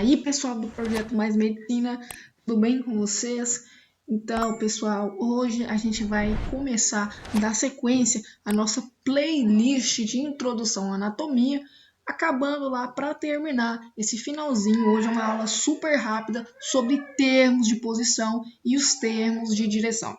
aí, pessoal do Projeto Mais Medicina, tudo bem com vocês? Então, pessoal, hoje a gente vai começar a dar sequência à nossa playlist de introdução à anatomia, acabando lá para terminar esse finalzinho. Hoje é uma aula super rápida sobre termos de posição e os termos de direção.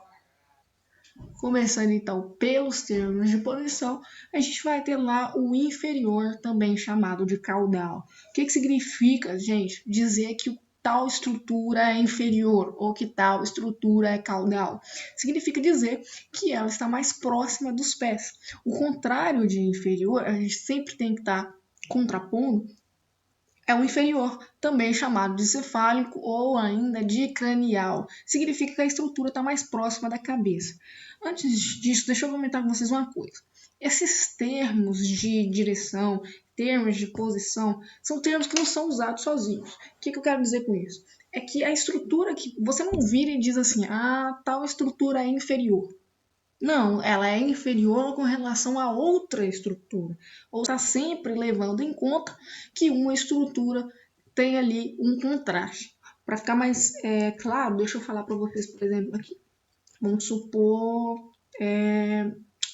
Começando então pelos termos de posição, a gente vai ter lá o inferior, também chamado de caudal. O que significa, gente, dizer que tal estrutura é inferior ou que tal estrutura é caudal? Significa dizer que ela está mais próxima dos pés. O contrário de inferior, a gente sempre tem que estar contrapondo, é o inferior, também chamado de cefálico ou ainda de cranial. Significa que a estrutura está mais próxima da cabeça. Antes disso, deixa eu comentar com vocês uma coisa. Esses termos de direção, termos de posição, são termos que não são usados sozinhos. O que eu quero dizer com isso? É que a estrutura que você não vira e diz assim, tal estrutura é inferior. Não, ela é inferior com relação a outra estrutura. Ou está sempre levando em conta que uma estrutura tem ali um contraste. Para ficar mais claro, deixa eu falar para vocês, por exemplo, aqui. Vamos supor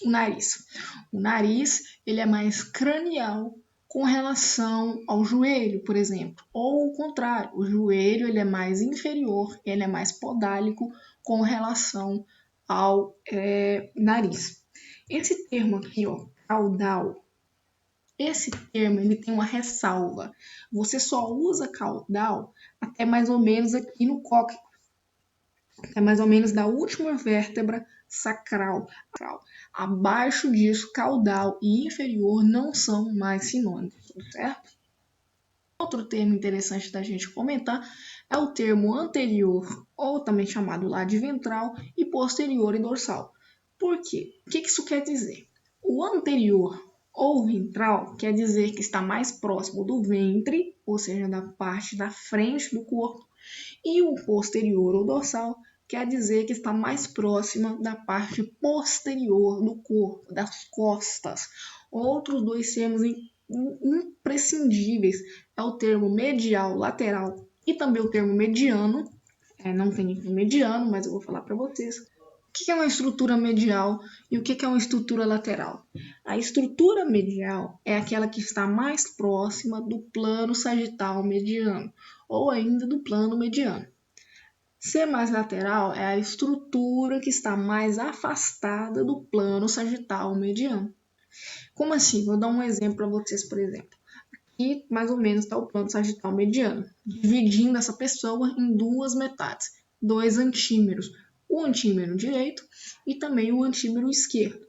o nariz. O nariz ele é mais cranial com relação ao joelho, por exemplo. Ou o contrário, o joelho ele é mais inferior, ele é mais podálico com relação ao nariz. Esse termo aqui, ó, caudal, esse termo ele tem uma ressalva. Você só usa caudal até mais ou menos aqui no cóccix, até mais ou menos da última vértebra sacral. Abaixo disso, caudal e inferior não são mais sinônimos, certo? Outro termo interessante da gente comentar é o termo anterior, ou também chamado lá de ventral, e posterior e dorsal. Por quê? O que isso quer dizer? O anterior ou ventral quer dizer que está mais próximo do ventre, ou seja, da parte da frente do corpo, e o posterior ou dorsal quer dizer que está mais próxima da parte posterior do corpo, das costas. Outros dois termos imprescindíveis é o termo medial lateral e também o termo mediano. Não tem mediano, mas eu vou falar para vocês. O que é uma estrutura medial e o que é uma estrutura lateral? A estrutura medial é aquela que está mais próxima do plano sagital mediano ou ainda do plano mediano. Ser mais lateral é a estrutura que está mais afastada do plano sagital mediano. Como assim? Vou dar um exemplo para vocês, por exemplo. Aqui, mais ou menos, está o plano sagital mediano, dividindo essa pessoa em duas metades, dois antímeros, o antímero direito e também o antímero esquerdo.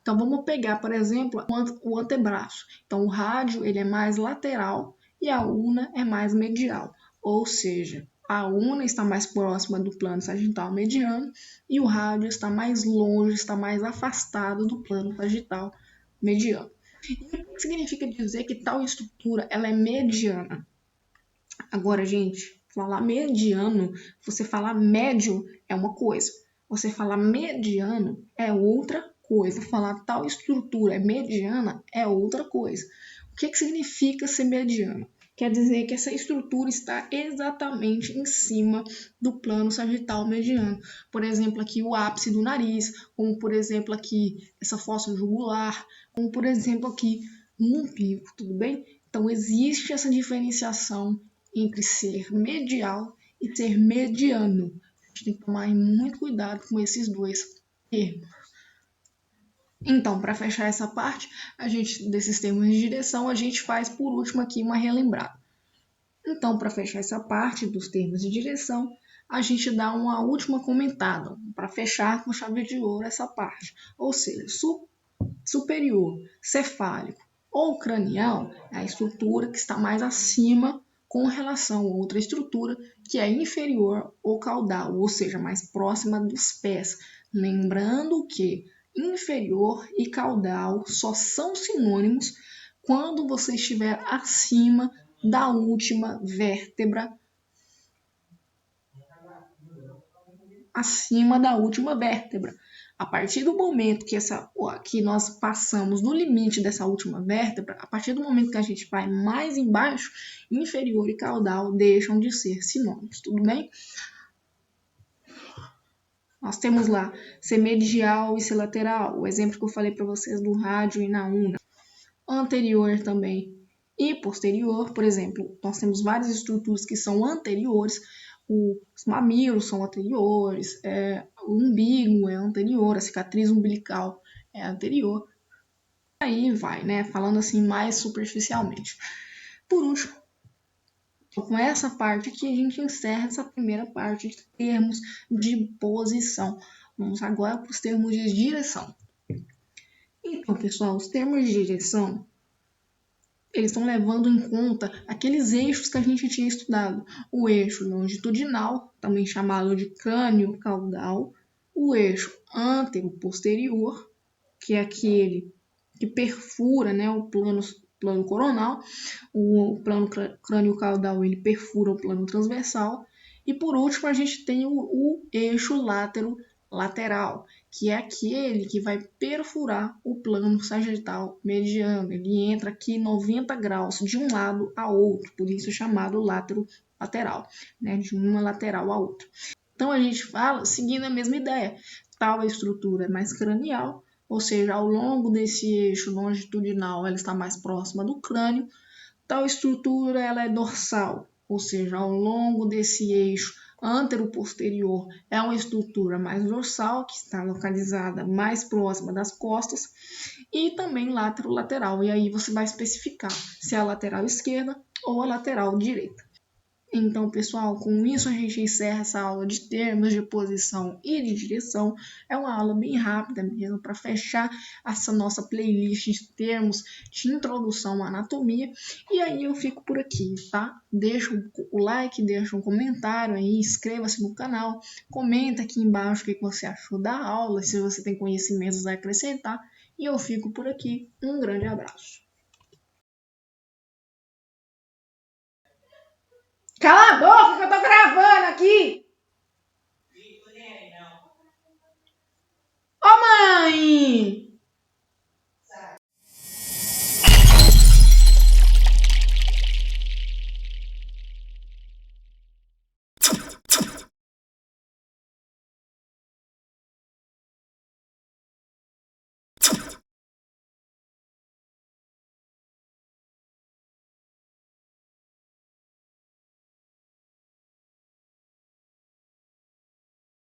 Então, vamos pegar, por exemplo, o antebraço. Então, o rádio ele é mais lateral e a una é mais medial, ou seja, a una está mais próxima do plano sagital mediano e o rádio está mais longe, está mais afastado do plano sagital mediano. E o que significa dizer que tal estrutura ela é mediana? Agora, gente, falar mediano, você falar médio é uma coisa, você falar mediano é outra coisa, falar tal estrutura é mediana é outra coisa. O que significa ser mediano? Quer dizer que essa estrutura está exatamente em cima do plano sagital mediano. Por exemplo, aqui o ápice do nariz, como por exemplo aqui essa fossa jugular, como por exemplo aqui um umbigo, tudo bem? Então existe essa diferenciação entre ser medial e ser mediano. A gente tem que tomar muito cuidado com esses dois termos. Então, para fechar essa parte, desses termos de direção, a gente faz por último aqui uma relembrada. Então, para fechar essa parte dos termos de direção, a gente dá uma última comentada, para fechar com chave de ouro essa parte. Ou seja, superior, cefálico ou cranial é a estrutura que está mais acima com relação a outra estrutura que é inferior ou caudal, ou seja, mais próxima dos pés. Lembrando que inferior e caudal só são sinônimos quando você estiver acima da última vértebra acima da última vértebra. A partir do momento que nós passamos no limite dessa última vértebra, a partir do momento que a gente vai mais embaixo, inferior e caudal deixam de ser sinônimos, tudo bem? Nós temos lá C medial e C lateral, o exemplo que eu falei para vocês do rádio e na una. Anterior também e posterior, por exemplo, nós temos várias estruturas que são anteriores, os mamilos são anteriores, o umbigo é anterior, a cicatriz umbilical é anterior. Aí vai, né? Falando assim mais superficialmente. Por último, com essa parte aqui, a gente encerra essa primeira parte de termos de posição. Vamos agora para os termos de direção. Então, pessoal, os termos de direção, eles estão levando em conta aqueles eixos que a gente tinha estudado. O eixo longitudinal, também chamado de crânio caudal, o eixo antero-posterior, que é aquele que perfura, né, o plano coronal, o plano crânio caudal ele perfura o plano transversal, e por último a gente tem o eixo lateral, que é aquele que vai perfurar o plano sagital mediano. Ele entra aqui 90 graus de um lado a outro, por isso é chamado lateral, né, de uma lateral a outra. Então a gente fala seguindo a mesma ideia, tal a estrutura é mais cranial, ou seja, ao longo desse eixo longitudinal ela está mais próxima do crânio. Tal estrutura ela é dorsal, ou seja, ao longo desse eixo antero-posterior é uma estrutura mais dorsal, que está localizada mais próxima das costas, e também lateral, e aí você vai especificar se é a lateral esquerda ou a lateral direita. Então, pessoal, com isso a gente encerra essa aula de termos de posição e de direção. É uma aula bem rápida mesmo para fechar essa nossa playlist de termos de introdução à anatomia. E aí eu fico por aqui, tá? Deixa o like, deixa um comentário aí, inscreva-se no canal, comenta aqui embaixo o que você achou da aula, se você tem conhecimentos a acrescentar. E eu fico por aqui. Um grande abraço. Cala a boca que eu tô gravando aqui!